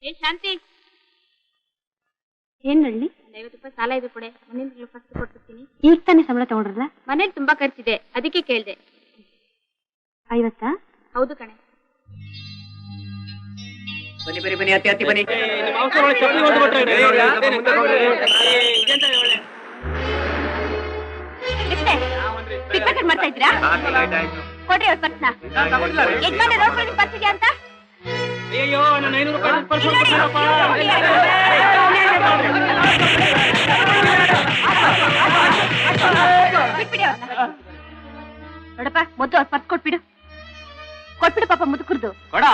ಏ ಶಾಂತಿ, ಏನ್ ಹೇಳಿ? 50 ರೂಪಾಯಿ ಸಾಲ ಇದೆ ಕೊಡೆ, ಮುಂದಿನ ತಿಂಗಳು ಫಸ್ಟ್ ಕೊಡ್ತೀನಿ. ಈಗ ತಾನೇ ಸಂಬಳ ತಗೊಂಡ್ರಲ್ಲ? ಮನೇಲಿ ತುಂಬಾ ಖರ್ಚಿದೆ, ಅದಕ್ಕೆ ಕೇಳ್ದೆ. 50? ಹೌದು ಕಣೆ. ಬನ್ನಿ ಬನ್ನಿ ಬನ್ನಿ, ಅತ್ತಿ ಅತ್ತಿ ಬನ್ನಿ. ಮಾಡ್ತಾ ಇದ್ದೀರಾ? ಕೊಡ್ರಿ ಅವ್ರ ಪರ್ಸ್ನ. ಯಜಮಾನ ನೋಡ್ಕೊಳ್ಳಿ ಪರ್ಸ್ ಇದೆಯಾ ಅಂತ. ಅಯ್ಯೋ, ನನ್ನ 500 ರೂಪಾಯಿ ಪರ್ಸ್ ಬಿಟ್ಬಿಡಿ ಅವ್ರನ್ನ. ನೋಡಪ್ಪ, ಮೊದ್ಲು ಅವ್ರ ಪರ್ಸ್ ಕೊಟ್ಬಿಡು. ಕೊಟ್ಬಿಡು ಪಾಪ ಮುದುಕುರ್ದು. ಕೊಡ.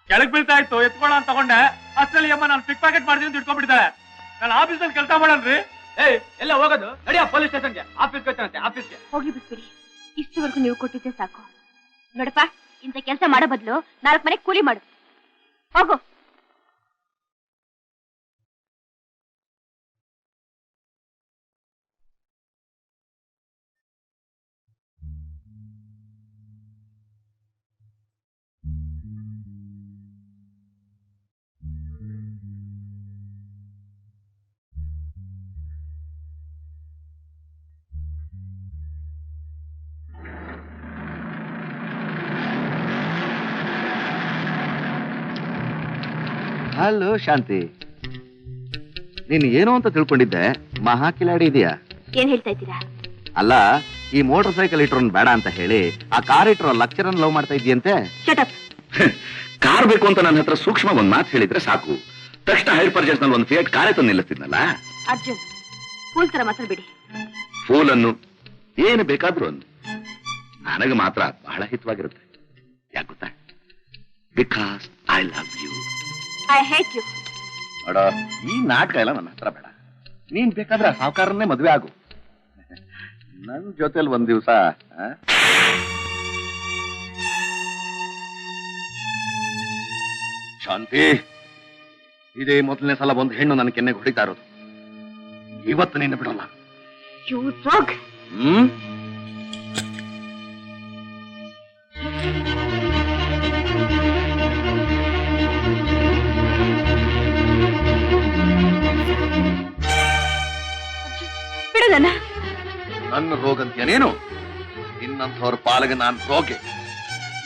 ಕೆಳಗ್ ಬೀಳ್ತಾ ಇತ್ತು, ಎತ್ಕೊಳ ಅಂತ ತಗೊಂಡೆ. ಅಷ್ಟರಲ್ಲಿ ಅಮ್ಮ ನಾನು ಪಿಕ್ ಪ್ಯಾಕೆಟ್ ಮಾಡ್ತೀನಿ ಅಂತ ಇಟ್ಕೊಂಡ್ಬಿಟ್ಟಿದ್ದಾಳೆ. ನಾನು ಆಫೀಸಲ್ಲಿ ಕೆಲಸ ಮಾಡಲ್ರಿ. ಏಯ್, ಎಲ್ಲ ಹೋಗೋದು ನಡಿಯ ಪೊಲೀಸ್ ಸ್ಟೇಷನ್ಗೆ. ಆಫೀಸ್ಗೆ ಹೋಗ್ತಾನಂತೆ, ಆಫೀಸ್ಗೆ ಹೋಗಿ ಬಿಟ್ಬಿಡಿ. ಇಷ್ಟುವರೆಗೂ ನೀವು ಕೊಟ್ಟಿದ್ದೆ ಸಾಕು. ನೋಡಪ್ಪ, ಇಂಥ ಕೆಲಸ ಮಾಡೋ ಬದಲು 4 ಮನೆಗೆ ಕೂಲಿ ಮಾಡು. ಹೋಗು. ಹಲೋ ಶಾಂತಿ, ನೀನು ಏನು ಅಂತ ತಿಳ್ಕೊಂಡಿದ್ದೆ? ಮಹಾ ಕಿಲಾಡಿ ಇದೆಯಾ? ಏನ್ ಹೇಳ್ತಾ ಇದ್ದೀರಾ? ಅಲ್ಲ, ಈ ಮೋಟರ್ ಸೈಕಲ್ ಇಟ್ರೋನ್ ಬೇಡ ಅಂತ ಹೇಳಿ ಆ ಕಾರ್ ಇಟ್ರೋ ಲಕ್ಚರನ್ ಲವ್ ಮಾಡ್ತಾ ಇದೆಯಂತೆ. Shut up. ಕಾರ್ ಬೇಕು ಅಂತ ನನ್ನ ಹತ್ರ ಸೂಕ್ಷ್ಮ ಒಂದ್ ಮಾತು ಹೇಳಿದ್ರೆ ಸಾಕು, ತಕ್ಷಣ ಹೈರ್ ಪರ್ಚೇಸ್ ನಲ್ಲಿ ಒಂದು ಫಿಯಟ್ ಕಾರೇ ತಂದು ನಿಲ್ಲಿಸ್ತಿದ್ನಲ್ಲ. ಅರ್ಜುನ್, ಫೂಲ್ ತರ ಮಾತ್ರ ಬಿಡಿ. ಫೂಲ್ ಅನ್ನು ಏನು ಬೇಕಾದ್ರೂ ಅನ್ನು, ನನಗೆ ಮಾತ್ರ ಬಹಳ ಹಿತವಾಗಿರುತ್ತೆ. ಯಾಕೆ ಗೊತ್ತಾ? Because I love you. I hate you. ನೋಡ, ಈ ನಾಟಕ ಎಲ್ಲ ನನ್ನ ಹತ್ರ ಬೇಡ. ನೀನ್ ಬೇಕಾದ್ರೆ ಸಾವುಕಾರನ್ನೇ ಮದುವೆ ಆಗು. ನನ್ ಜೊತೆಲಿ ಒಂದ್ ದಿವಸ ಶಾಂತಿ, ಇದೇ ಮೊದಲನೇ ಸಲ ಒಂದು ಹೆಣ್ಣು ನನ್ನ ಕೆನ್ನೆಗೆ ಹೊಡಿತಾ ಇರೋದು. ಇವತ್ತು ನಿನ್ನ ಬಿಡಲ್ಲ. ಯು ರಾಗ್. ಬಿಡೋದನ್ನ. ನನ್ನ ರೋಗ ಅಂತೀಯನೇನು? ನಿನ್ನಂಥವ್ರ ಪಾಲಿಗೆ ನಾನು ರೋಗೆ.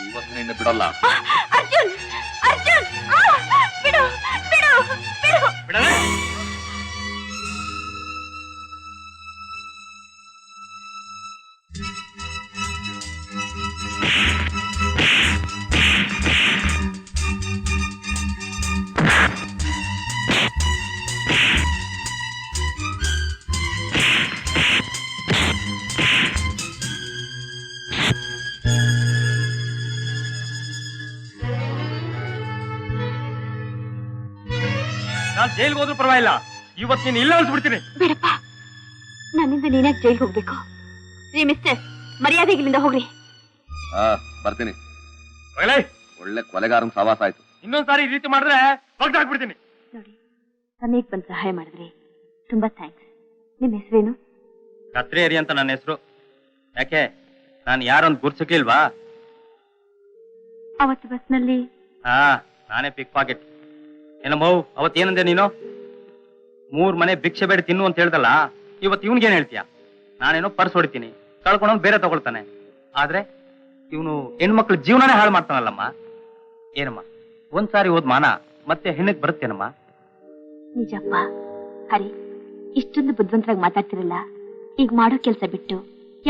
ಇವತ್ತು ನಿನ್ನ ಬಿಡಲ್ಲ. ಅರ್ಜುನ್, ಅರ್ಜುನ್, ಬಿಡು ಬಿಡು ಬಿಡು. ಬಿಡಲೇ? ನಾನು ಜೈಲ್ಗೆ ಹೋದ್ರೂ ಪರವಾಗಿಲ್ಲ, ಇವತ್ತು ನೀನು ಇಲ್ಲ ಅನ್ಸ್ಬಿಡ್ತೀನಿ. ಬೇಡಪ್ಪ, ನನ್ನಿಂದ ನೀನಾಗಿ ಜೈಲ್ಗೆ ಹೋಗ್ಬೇಕು. ರೀ ಮಿಸ್ಟರ್, ಮರ್ಯಾದೆಗೆ ಇಲ್ಲಿಂದ ಹೋಗ್ರಿ. ಬರ್ತೀನಿ. ಒಳ್ಳೆ ಕೊಲೆಗಾರನ್ ಸವಾಸ ಆಯ್ತು. ಇನ್ನೊಂದ್ಸಾರಿ ಈ ರೀತಿ ಮಾಡಿದ್ರೆ ಹೊರಟಾಕ್ಬಿಡ್ತೀನಿ. ನೋಡಿ, ಸಮಯಕ್ಕೆ ಬಂದು ಸಹಾಯ ಮಾಡಿದ್ರಿ, ತುಂಬಾ ಥ್ಯಾಂಕ್ಸ್. ನಿಮ್ಮ ಹೆಸರೇನು? ಕತ್ರಿ ಹರಿ ಅಂತ ನನ್ನ ಹೆಸರು. ಯಾಕೆ, ನಾನು ಯಾರೊಂದು ಗುರ್ಸಕ್ಲಿಲ್ವಾ? ಅವತ್ತು ಬಸ್ನಲ್ಲಿ ನಾನೇ ಪಿಕ್ ಪಾಕೆಟ್. ಏನಮ್ಮವ್, ಅವತ್ತೇನಂದೆ ನೀನು? 3 ಮನೆ ಭಿಕ್ಷೆ ಬೇಡ ತಿನ್ನು ಅಂತ ಹೇಳ್ದಲ್ಲ, ಇವತ್ತು ಇವನ್ಗೇನ್ ಹೇಳ್ತೀಯ? ನಾನೇನೋ ಪರ್ಸ್ ಹೊಡಿತೀನಿ, ಕಳ್ಕೊಂಡವ್ನು ಬೇರೆ ತಗೊಳ್ತಾನೆ. ಆದ್ರೆ ಇವನು ಹೆಣ್ಮಕ್ಳ ಜೀವನನೇ ಹಾಳು ಮಾಡ್ತಾನಲ್ಲಮ್ಮ. ಏನಮ್ಮ, ಒಂದ್ಸಾರಿ ಹೋದ್ ಮಾನ ಮತ್ತೆ ಹೆಣ್ಣಿಗೆ ಬರುತ್ತೇನಮ್ಮ? ನಿಜಪ್ಪ. ಹರಿ, ಇಷ್ಟೊಂದು ಬುದ್ಧಿವಂತರಾಗಿ ಮಾತಾಡ್ತಿರಲ್ಲ, ಈಗ ಮಾಡೋ ಕೆಲಸ ಬಿಟ್ಟು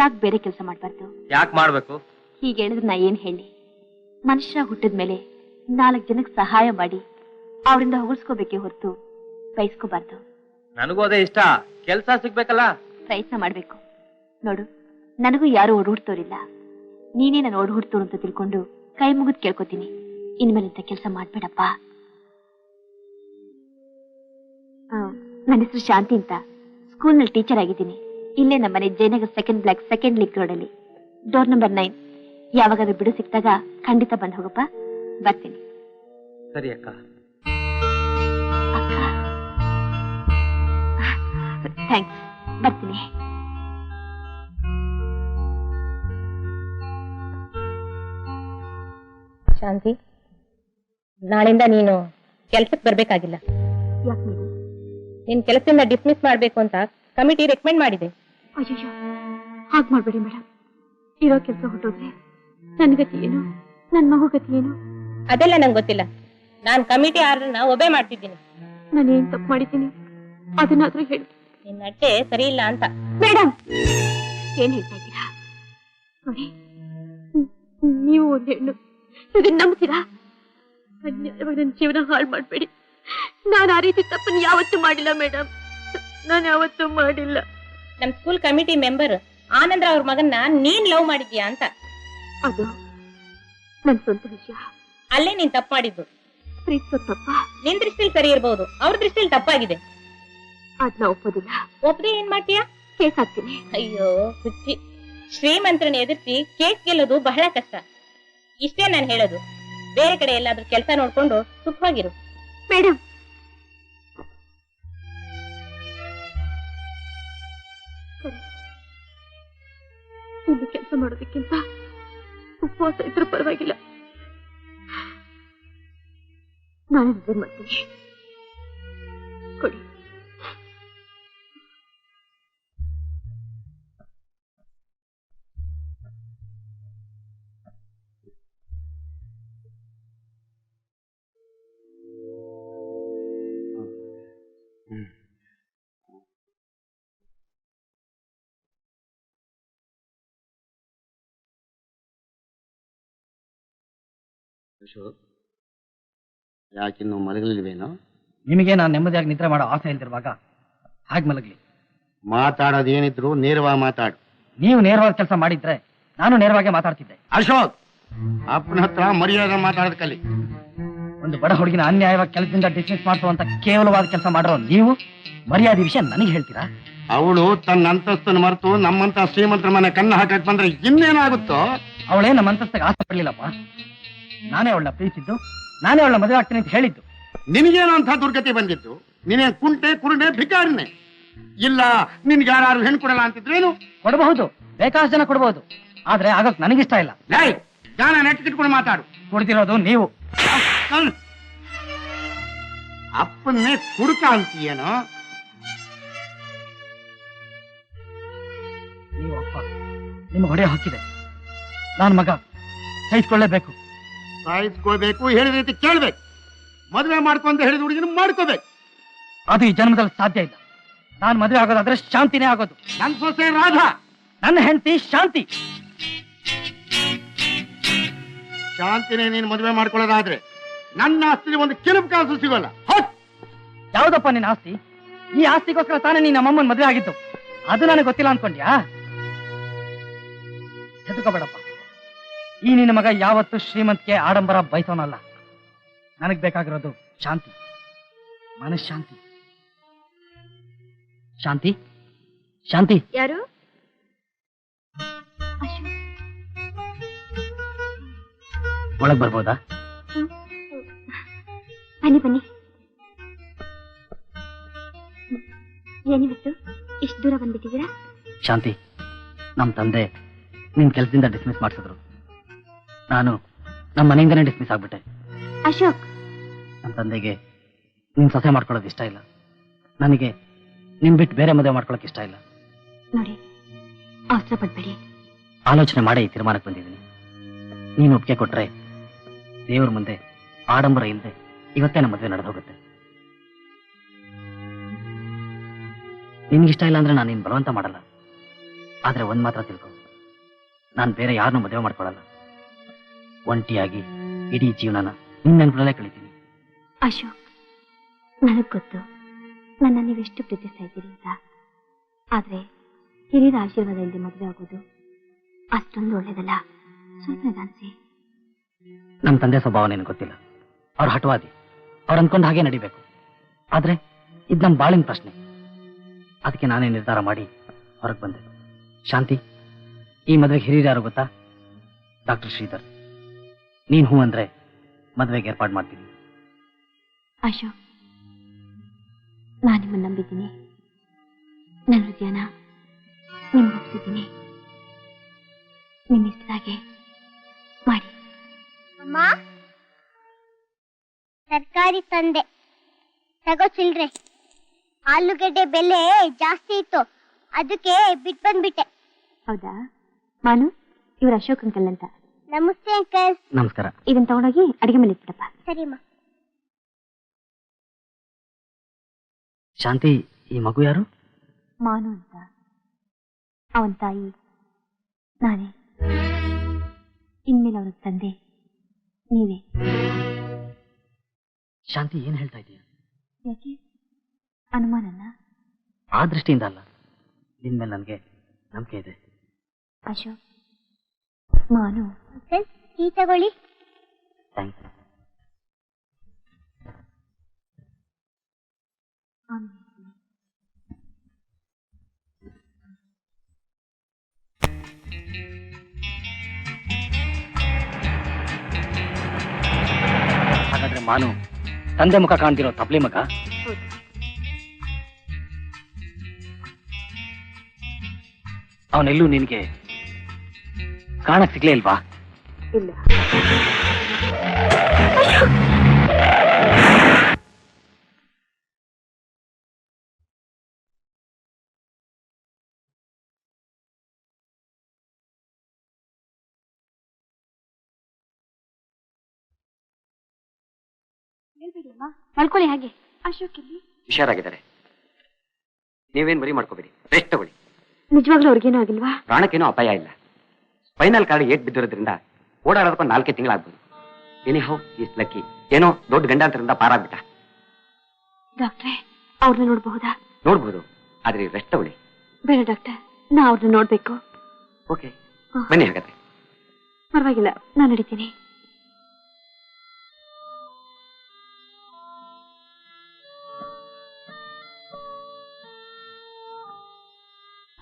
ಯಾಕೆ ಬೇರೆ ಕೆಲಸ ಮಾಡ್ಬಾರ್ದು? ಯಾಕೆ ಮಾಡ್ಬೇಕು? ಹೀಗೆ ಹೇಳಿದ್ರೆ ನಾ ಏನ್ ಹೇಳಿ? ಮನುಷ್ಯ ಹುಟ್ಟಿದ್ಮೇಲೆ 4 ಜನಕ್ಕೆ ಸಹಾಯ ಮಾಡಿ ಅವರಿಂದ ಹೊಗಳ್ಸ್ಕೋಬೇಕೇ ಹೊರತು ಬಯಸ್ಕೋಬಾರ್ದು. ನನಗೂ ಅದೇ ಇಷ್ಟ. ಕೆಲ್ಸ ಸಿಗ್ಬೇಕಲ್ಲ, ಪ್ರಯತ್ನ ಮಾಡ್ಬೇಕು. ನೋಡು, ನನಗೂ ಯಾರು ಓಡಾಡ್ತೋರಿಲ್ಲ. ನೀನೇ ನಾನು ಓಡಾಡ್ತೋರು ಅಂತ ತಿಳ್ಕೊಂಡು ಕೈ ಮುಗಿದ್ ಕೇಳ್ಕೊತೀನಿ, ಇನ್ಮೇಲೆ ಇಂಥ ಕೆಲಸ ಮಾಡ್ಬೇಡಪ್ಪ. ನನ್ನ ಹೆಸರು ಶಾಂತಿ ಅಂತ, ಸ್ಕೂಲ್ನಲ್ಲಿ ಟೀಚರ್ ಆಗಿದ್ದೀನಿ. ಇಲ್ಲೇ ನಮ್ಮನೆ Jayanagar 2nd block 2nd link ರೋಡಲ್ಲಿ, ಡೋರ್ ನಂಬರ್ 9. ಯಾವಾಗಾದ್ರೂ ಬಿಡು ಸಿಕ್ತಾಗ ಖಂಡಿತ ಬಂದ್ ಹೋಗಪ್ಪ. ಬರ್ತೀನಿ. ಸರಿ ಅಕ್ಕ. ಅಕ್ಕ, ಥ್ಯಾಂಕ್ಸ್. ಬರ್ತೀನಿ. ಶಾಂತಿ, ನಾಳಿಂದ ನೀನು ಕೆಲ್ಸಕ್ಕೆ ಬರ್ಬೇಕಾಗಿಲ್ಲ. ಯಾಕೆ ಮೇಡಮ್? ನಿನ್ ಕೆಲಸದಿಂದ ಡಿಸ್ಮಿಸ್ ಮಾಡ್ಬೇಕು ಅಂತ ಕಮಿಟಿ ರೆಕಮೆಂಡ್ ಮಾಡಿದೆ. ಅಯ್ಯೋ, ಹಾಗೆ ಮಾಡ್ಬೇಡಿ ಮೇಡಮ್. ಇರೋ ಕೆಲಸ ಹೊಟ್ಟೋದ್ರೆ ನನ್ ಗತಿ ಏನು, ನನ್ ಮಗು ಗತಿ ಏನು? ಅದೆಲ್ಲ ನಂಗೆ ಗೊತ್ತಿಲ್ಲ. ನಾನ್ ಕಮಿಟಿ ಆರ್ಡರ್ನ ಒಬೆ ಮಾಡ್ತಿದ್ದೀನಿ. ನಾನೇನ್ ತಪ್ಪು ಮಾಡಿದ್ದೀನಿ ಅದನ್ನಾದ್ರೂ ಹೇಳಿ. ನಿನ್ನ ಅಟ್ಟೆ ಸರಿ ಇಲ್ಲ ಅಂತ. ಮೇಡಮ್, ಏನ್ ಹೇಳ್ತಾ ಇದ್ದೀರಾ? ನೋಡಿ, ನೀವು ಒಂದು ಹೆಣ್ಣು, ಇದನ್ನ ನಂಬ್ತೀರಾ? ಅನ್ಯಾಯವಾಗಿ ನನ್ನ ಜೀವನ ಹಾಳು ಮಾಡ್ಬೇಡಿ. ನಾನು ಆ ರೀತಿ ತಪ್ಪನ್ನು ಯಾವತ್ತೂ ಮಾಡಿಲ್ಲ ಮೇಡಮ್, ನಾನು ಯಾವತ್ತೂ ಮಾಡಿಲ್ಲ. ನಮ್ ಸ್ಕೂಲ್ ಕಮಿಟಿ ಮೆಂಬರ್ ಆನಂದ್ರ ಅವ್ರ ಮಗನ್ನ ನೀನ್ ಲವ್ ಮಾಡಿದ್ಯಾ ಅಂತ. ಅದು ನನ್ ಸ್ವಂತ ವಿಷಯ. ಅಲ್ಲೇ ನೀನ್ ತಪ್ಪು ಮಾಡಿದ್ದು. ಪ್ರೀತಿಸೋ ತಪ್ಪ ನಿನ್ ದೃಷ್ಟಿಲಿ ಸರಿ ಇರ್ಬಹುದು, ಅವ್ರ ದೃಷ್ಟಿಲಿ ತಪ್ಪಾಗಿದೆ. ಅದ್ನ ಒಪ್ಪೋದಿಲ್ಲ. ಒಪ್ಪದೆ ಏನ್ ಮಾಡ್ತೀಯಾ? ಕೇಸ್ ಹಾಕ್ತೀನಿ. ಅಯ್ಯೋ ಹುಚ್ಚಿ, ಶ್ರೀಮಂತ್ರನ ಎದುರಿಸಿ ಕೇಸ್ ಗೆಲ್ಲೋದು ಬಹಳ ಕಷ್ಟ. ಇಷ್ಟೇ ನಾನು ಹೇಳೋದು. ಬೇರೆ ಕಡೆ ಎಲ್ಲಾದ್ರೂ ಕೆಲಸ ನೋಡ್ಕೊಂಡು ಸುಖವಾಗಿರು. ಮೇಡಮ್, ಇಲ್ಲಿ ಕೆಲಸ ಮಾಡೋದಕ್ಕಿಂತ ಉಪವಾಸ ಇದ್ರೂ ಪರವಾಗಿಲ್ಲ. ನಾನು ರಿಸೈನ್ ಮಾಡ್ತೀನಿ. ಕೊಡಿ. ಯಾಕಿನ್ನು ಮಲಗಲಿಲ್ವೇನೋ? ನಿಮಗೆ ನಾನು ನೆಮ್ಮದಿಯಾಗಿ ನಿದ್ರೆ ಮಾಡೋ ಆಸೆ ಇಲ್ದಿರುವಾಗ ಹಾಗೆ ಮಲಗಲಿ. ಮಾತಾಡೋದೇನಿದ್ರು ನೇರವಾಗಿ ಮಾತಾಡು. ನೀವು ನೇರವಾದ ಕೆಲಸ ಮಾಡಿದ್ರೆ ನಾನು ನೇರವಾಗಿ ಮಾತಾಡ್ತಿದ್ದೆ. ಅಶೋಕ್, ಅಪ್ಪನ ಹತ್ರ ಮರ್ಯಾದೆ ಮಾತಾಡೋದ್ ಕಲಿ. ಒಂದು ಬಡ ಹುಡುಗಿನ ಅನ್ಯಾಯವಾಗಿ ಕೆಲಸದಿಂದ ಡಿಸ್ಮಿಸ್ ಮಾಡ್ತು ಅಂತ ಕೇವಲವಾದ ಕೆಲಸ ಮಾಡಿರೋ ನೀವು ಮರ್ಯಾದೆ ವಿಷಯ ನನಗೆ ಹೇಳ್ತೀರಾ? ಅವಳು ತನ್ನ ಅಂತಸ್ತನ್ನು ಮರೆತು ನಮ್ಮಂತ ಶ್ರೀಮಂತರ ಮನೆ ಕಣ್ಣು ಹಾಕಕ್ ಬಂದ್ರೆ ಇನ್ನೇನಾಗುತ್ತೋ? ಅವಳೇ ನಮ್ಮ ಅಂತಸ್ತಿಗೆ ಆಸೆ ಪಡ್ಲಿಲ್ಲಪ್ಪ. ನಾನೇ ಅವಳನ್ನ ಪ್ರೀತಿಸಿದ್ದು, ನಾನೇ ಅವಳ ಮದುವೆ ಆಗ್ತೀನಿ ಅಂತ ಹೇಳಿದ್ದು. ನಿನಗೇನೋ ಅಂತ ದುರ್ಗತಿ ಬಂದಿತ್ತು. ನೀನೇ ಕುಂಟೆ ಕುರುಡೆ ಭಿಕಾರಿನೇ. ಇಲ್ಲ ನಿನ್ಗೆ ಯಾರು ಹೆಣ್ಣು ಕೊಡಲ್ಲ ಅಂತಿದ್ರೇನು? ಕೊಡಬಹುದು, ಬೇಕಾದಷ್ಟು ಜನ ಕೊಡಬಹುದು, ಆದ್ರೆ ಆಗಕ್ ನನಗಿಷ್ಟ ಇಲ್ಲ. ಜ್ಞಾನ ನೆಟ್ಕಿಟ್ಕೊಂಡು ಮಾತಾಡು. ಕೊಡ್ತಿರೋದು ನೀವು. ಅಪ್ಪನ್ನೇ ಕುಡುಕ ಅಂತೀಯೇನೋ? ನೀವು ಅಪ್ಪ, ನಿಮ್ಮ ಹೊಡೆ ಹಾಕಿದೆ. ನಾನು ಮಗ, ಸಹಿಸ್ಕೊಳ್ಳೇಬೇಕು. ಸಾಯಿಸ್ಕೋಬೇಕು, ಹೇಳಿದ ರೀತಿ ಕೇಳ್ಬೇಕು. ಮದುವೆ ಮಾಡ್ಕೊಂತ ಹೇಳಿದ ಹುಡುಗಿನ ಮಾಡ್ಕೋಬೇಕು. ಅದು ಈ ಜನ್ಮದಲ್ಲಿ ಸಾಧ್ಯ ಇಲ್ಲ. ನಾನು ಮದುವೆ ಆಗೋದಾದ್ರೆ ಶಾಂತಿನೇ ಆಗೋದು. ನನ್ ಸೊಸೆ ರಾಧಾ, ನನ್ನ ಹೆಂಡತಿ ಶಾಂತಿ. ಶಾಂತಿನೇ ನೀನು ಮದುವೆ ಮಾಡ್ಕೊಳ್ಳೋದಾದ್ರೆ ನನ್ನ ಆಸ್ತಿ ಒಂದು ಕಿಲುಪು ಕಾಸು ಸಿಗೋಲ್ಲ. ಯಾವ್ದಪ್ಪ ನಿನ್ನ ಆಸ್ತಿ? ಈ ಆಸ್ತಿಗೋಸ್ಕರ ತಾನೇ ನೀನ್ ನಮ್ಮಮ್ಮನ ಮದುವೆ ಆಗಿತ್ತು. ಅದು ನನಗೆ ಗೊತ್ತಿಲ್ಲ ಅನ್ಕೊಂಡ್ಯಾ? ಹೆದರ್ಕೋಬೇಡಪ್ಪ. ಈ ನಿನ್ನ ಮಗ ಯಾವತ್ತು ಶ್ರೀಮಂತಿಕೆ ಆಡಂಬರ ಬಯಸೋನಲ್ಲ. ನನಗ್ ಬೇಕಾಗಿರೋದು ಶಾಂತಿ, ಮನಃಶಾಂತಿ. ಶಾಂತಿ, ಶಾಂತಿ. ಯಾರು? ಒಳಗ್ ಬರ್ಬೋದಾ? ಬನ್ನಿ ಬನ್ನಿ. ಏನಿವತ್ತು ಇಷ್ಟು ದೂರ ಬಂದ್ಬಿಟ್ಟಿದ್ದೀರಾ? ಶಾಂತಿ, ನಮ್ ತಂದೆ ನಿನ್ ಕೆಲಸದಿಂದ ಡಿಸ್ಮಿಸ್ ಮಾಡಿಸಿದ್ರು. ನಾನು ನಮ್ಮ ಮನೆಯಿಂದನೇ ಡಿಸ್ಮಿಸ್ ಆಗ್ಬಿಟ್ಟೆ. ಅಶೋಕ್, ನಮ್ಮ ತಂದೆಗೆ ನಿನ್ ಸೊಸೆ ಮಾಡ್ಕೊಳ್ಳೋದು ಇಷ್ಟ ಇಲ್ಲ. ನನಗೆ ನಿಮ್ ಬಿಟ್ಟು ಬೇರೆ ಮದುವೆ ಮಾಡ್ಕೊಳಕ್ ಇಷ್ಟ ಇಲ್ಲ. ನೋಡಿ, ಅವಸರ ಪಡ್ಬೇಡಿ. ಆಲೋಚನೆ ಮಾಡಿ ಈ ತೀರ್ಮಾನಕ್ಕೆ ಬಂದಿದ್ದೀನಿ. ನೀನು ಒಪ್ಪಿಗೆ ಕೊಟ್ರೆ ದೇವ್ರ ಮುಂದೆ ಆಡಂಬರ ಇಲ್ಲದೆ ಇವತ್ತೇ ನಮ್ಮ ಮದುವೆ ನಡೆದು ಹೋಗುತ್ತೆ. ನಿನ್ಗಿಷ್ಟ ಇಲ್ಲ ಅಂದ್ರೆ ನಾನು ನಿನ್ ಬಲವಂತ ಮಾಡಲ್ಲ. ಆದ್ರೆ ಒಂದ್ ಮಾತ್ರ ತಿಳ್ಕೊ, ನಾನು ಬೇರೆ ಯಾರನ್ನೂ ಮದುವೆ ಮಾಡ್ಕೊಳ್ಳಲ್ಲ. ಒಂಟಿಯಾಗಿ ಇಡೀ ಜೀವನನ ನಿನ್ನ ನೆನಪಲ್ಲೇ ಕಳಿತೀನಿ. ಅಶೋಕ್, ನನಗ್ ಗೊತ್ತು ನನ್ನ ನೀವೆಷ್ಟು ಪ್ರೀತಿಸ್ತಾ ಇದ್ದೀರಿ ಅಂತ. ಆದ್ರೆ ಹಿರಿಯರ ಆಶೀರ್ವಾದ ಇಲ್ಲದೆ ಮದುವೆ ಆಗೋದು ಅಷ್ಟೊಂದು ಒಳ್ಳೇದಲ್ಲ. ಸ್ವಲ್ಪ ನಿಧಾನಿಸಿ. ನಮ್ಮ ತಂದೆ ಸ್ವಭಾವ ನಿನಗೆ ಗೊತ್ತಿಲ್ಲ. ಅವ್ರು ಹಠವಾದಿ, ಅವ್ರು ಅನ್ಕೊಂಡ್ ಹಾಗೆ ನಡಿಬೇಕು. ಆದ್ರೆ ಇದು ನಮ್ಮ ಬಾಳಿನ ಪ್ರಶ್ನೆ. ಅದಕ್ಕೆ ನಾನೇ ನಿರ್ಧಾರ ಮಾಡಿ ಹೊರಗೆ ಬಂದೆ. ಶಾಂತಿ, ಈ ಮದುವೆಗೆ ಹಿರಿಯರು ಯಾರು ಗೊತ್ತಾ? ಡಾಕ್ಟರ್ ಶ್ರೀಧರ್. ನೀನ್ ಹೂ ಅಂದ್ರೆ ಮದುವೆಗೆ ಏರ್ಪಾಡು ಮಾಡ್ತೀನಿ. ಅಶೋಕ್, ನಾನು ನಿಮ್ಮನ್ನು ನಂಬಿದ್ದೀನಿ. ನನ್ನ ಹೃದಯನ ನಿಮ್ಗೆ ಒಪ್ಪಿಸಿದ್ದೀನಿ. ನಿಮ್ಮ ಇಷ್ಟದಾಗೆ ಮಾಡಿ. ಅಮ್ಮ, ತರಕಾರಿ ತಂದೆ, ತಗೋ ಚಿಲ್ರೆ. ಆಲೂಗಡ್ಡೆ ಬೆಲೆ ಜಾಸ್ತಿ ಇತ್ತು, ಅದಕ್ಕೆ ಬಿಟ್ ಬಂದ್ಬಿಟ್ಟೆ. ಹೌದಾ? ಮಾನು, ಇವ್ರ ಅಶೋಕ್ ಅಂಕಲ್ ಅಂತ. ನಮಸ್ತೆ ಅಂಕಲ್. ನಮಸ್ಕಾರ. ಇದನ್ನ ತಗೊಂಡೋಗಿ ಅಡಿಗೆ ಮನೆ ಇಟ್ಬಿಡಪ್ಪ. ಸರಿಮ್ಮ. ಶಾಂತಿ, ಈ ಮಗು ಯಾರು? ಮಾನು ಅಂತ. ಅವನ ತಾಯಿ ನಾನೇ. ಇನ್ಮೇಲೆ ಅವನ ತಂದೆ ನೀವೇ. ಶಾಂತಿ, ಏನ್ ಹೇಳ್ತಾ ಇದೀಯ? ಯಾಕೆ ಅನುಮಾನನ? ಆ ದೃಷ್ಟಿಯಿಂದ ಅಲ್ಲ, ನಿನ್ಮೇಲೆ ನನಗೆ ನಂಬಿಕೆ ಇದೆ. ಅಶೋಕ್, ಮಾನು. ಅಂಕಲ್, ಟೀ ತಗೊಳ್ಳಿ. ಥ್ಯಾಂಕ್ಸ್. ಹಾಗಾದ್ರೆ ಮಾನು ತಂದೆ ಮುಖ ಕಾಣ್ತಿರೋ ತಪ್ಲಿ ಮಗ? ಅವನೆಲ್ಲೂ ನಿನ್ಗೆ ಕಾಣಕ್ ಸಿಗ್ಲೇ ಇಲ್ವಾ? ಇಲ್ಲ. ಮಲ್ಕೊಳ್ಳಿ. ಹಾಗೆ ಅಶೋಕ್ ಇಲ್ಲಿ ಹುಷಾರಾಗಿದ್ದಾರೆ, ನೀವೇನ್ ಬರಿ ಮಾಡ್ಕೋಬೇಡಿ, ರೆಸ್ಟ್ ತಗೊಳ್ಳಿ. ನಿಜವಾಗ್ಲೂ ಅವ್ರಿಗೇನೂ ಆಗಿಲ್ವಾ? ಪ್ರಾಣಕ್ಕೇನೋ ಅಪಾಯ ಇಲ್ಲ. ಸ್ಪೈನಲ್ ಕಾರ್ಡ್ ಏಟ್ ಬಿದ್ದಿರೋದ್ರಿಂದ ಓಡಾಡೋದಕ್ಕೊಂದು 4 ತಿಂಗಳಾಗ್ಬೋದು. ಎನಿ ಹೌ ಈಸ್ ಲಕ್ಕಿ, ಏನೋ ದೊಡ್ಡ ಗಂಡಾಂತರದಿಂದ ಪಾರಾಗ್ಬಿಟ್ಟ. ಡಾಕ್ಟ್ರೇ, ಅವ್ರನ್ನ ನೋಡಬಹುದಾ? ನೋಡ್ಬೋದು, ಆದ್ರೆ ರೆಸ್ಟ್ ತಗೊಳ್ಳಿ. ಬೇಡ ಡಾಕ್ಟರ್, ನಾ ಅವ್ರನ್ನ ನೋಡ್ಬೇಕು. ಓಕೆ, ಬನ್ನಿ. ಹಾಗಾದ್ರೆ ಪರವಾಗಿಲ್ಲ, ನಾನು ನಡೀತೀನಿ.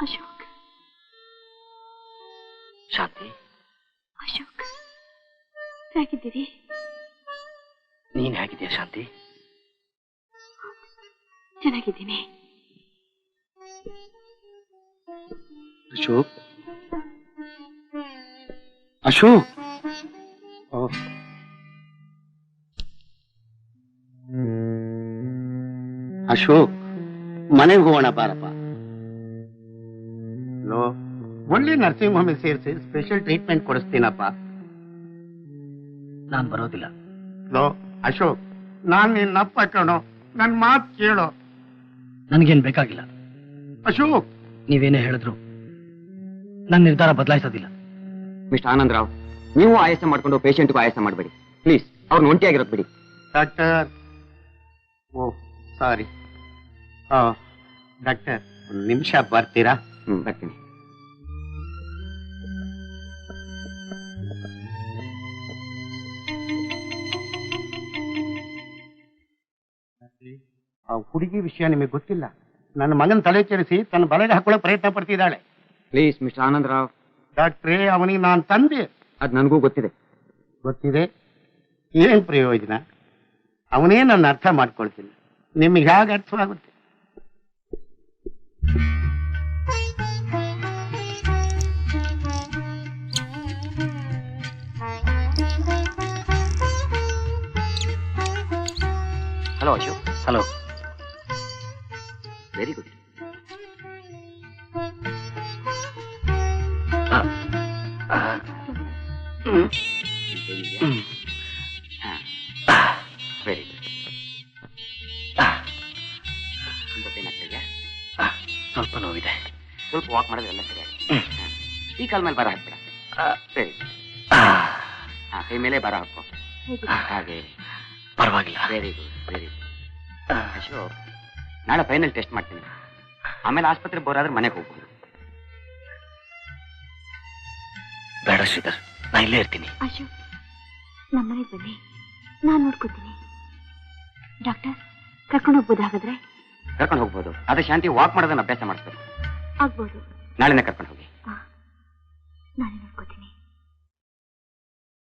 ಅಶೋಕ್. ಶಾಂತಿ. ಅಶೋಕ್, ಹೇಗಿದ್ದೀರಿ? ನೀನ್ ಹೇಗಿದೆಯಾ ಶಾಂತಿ? ಚೆನ್ನಾಗಿದ್ದೀನಿ. ಅಶೋಕ್, ಅಶೋಕ್. ಅಶೋಕ್, ಮನೆಗೆ ಹೋಗೋಣ ಬಾರಪ್ಪ. ಒಳ್ಳೆ ನರ್ಸಿಂಗ್ ಹೋಮ್ ಸೇರಿಸಿ ಸ್ಪೆಷಲ್ ಟ್ರೀಟ್ಮೆಂಟ್ ಕೊಡಿಸ್ತೀನಪ್ಪ. ನಾನ್ ಬರೋದಿಲ್ಲ. ಅಶೋಕ್, ನಾನ್ ನಿನ್ನಪ್ಪ ಕಣೋ, ನನ್ ಮಾತು ಕೇಳೋ. ನನ್ಗೇನ್ ಬೇಕಾಗಿಲ್ಲ. ಅಶೋಕ್, ನೀವೇನೇ ಹೇಳಿದ್ರು ನನ್ನ ನಿರ್ಧಾರ ಬದಲಾಯಿಸೋದಿಲ್ಲ. ಮಿಸ್ಟರ್ ಆನಂದ್ ರಾವ್, ನೀವು ಆಯಾಸ ಮಾಡ್ಕೊಂಡು ಪೇಷಂಟ್ಗೂ ಆಯಾಸ ಮಾಡಬೇಡಿ ಪ್ಲೀಸ್. ಅವ್ರನ್ನ ಒಂಟಿಯಾಗಿರೋದು ಬಿಡಿ. ಡಾಕ್ಟರ್. ಓ ಸಾರಿ. ಡಾಕ್ಟರ್, ಒಂದು ನಿಮಿಷ ಬರ್ತೀರಾ? ಬರ್ತೀನಿ. ಆ ಹುಡುಗಿ ವಿಷಯ ನಿಮಗೆ ಗೊತ್ತಿಲ್ಲ. ನನ್ನ ಮಗನ ತಲೆ ಕೆಡಿಸಿ ತನ್ನ ಬಲೆಗೆ ಹಾಕೊಳ್ಳೋ ಪ್ರಯತ್ನ ಪಡ್ತಿದ್ದಾಳೆ. Please mister Anand Rao. ಡಾಕ್ಟ್ರೇ, ಅವನಿಗೆ ನಾನು ತಂದೆ. ಅದು ನನಗೂ ಗೊತ್ತಿದೆ. ಗೊತ್ತಿದೆ? ಏನ್ ಪ್ರಯೋಜನ? ಅವನೇ ನನ್ನ ಅರ್ಥ ಮಾಡ್ಕೊಳ್ತಿಲ್ಲ. ನಿಮಗೆ ಹೇಗೆ ಅರ್ಥವಾಗುತ್ತೆ? Hello Ashok. Hello. Very good. Very good. ತುಂಬಾ ಪೇನ್ ಆಗ್ತಾ ಇದೆಯಾ? ಸ್ವಲ್ಪ ನೋವಿದೆ. ಸ್ವಲ್ಪ ವಾಕ್ ಮಾಡಿದ್ರೆ ಎಲ್ಲ ಸರಿಯಾಗಿ. ಈ ಕಾಲ ಮೇಲೆ ಭಾರ ಹಾಕ್ಬೇಡ. ಸರಿ, ಕೈ ಮೇಲೆ ಭಾರ ಹಾಕೋ. ಹಾಗೆ. ಪರವಾಗಿಲ್ಲ. Very good, very good. Ashok, ನಾಳೆ ಫೈನಲ್ ಟೆಸ್ಟ್ ಮಾಡ್ತೀನಿ. ಆಮೇಲೆ ಆಸ್ಪತ್ರೆ ಬೋರಾದ್ರೆ ಮನೆಗೆ ಹೋಗ್ಬೋದು. ಬೇಡ ಶ್ರೀಧರ್, ನಾ ಇಲ್ಲೇ ಇರ್ತೀನಿ. ಅಶೋಕ್, ನಮ್ಮನೆ ಬನ್ನಿ, ನಾನು ನೋಡ್ಕೋತೀನಿ. ಡಾಕ್ಟರ್, ಕರ್ಕೊಂಡು ಹೋಗ್ಬೋದು? ಹಾಗಾದ್ರೆ ಕರ್ಕೊಂಡು ಹೋಗ್ಬೋದು, ಆದ್ರೆ ಶಾಂತಿ ವಾಕ್ ಮಾಡೋದನ್ನ ಅಭ್ಯಾಸ ಮಾಡಿಸ್ಬೇಕು. ಆಗ್ಬೋದು. ನಾಳೆನೇ ಕರ್ಕೊಂಡು ಹೋಗಿ. ನಾನೇ ನೋಡ್ಕೋತೀನಿ.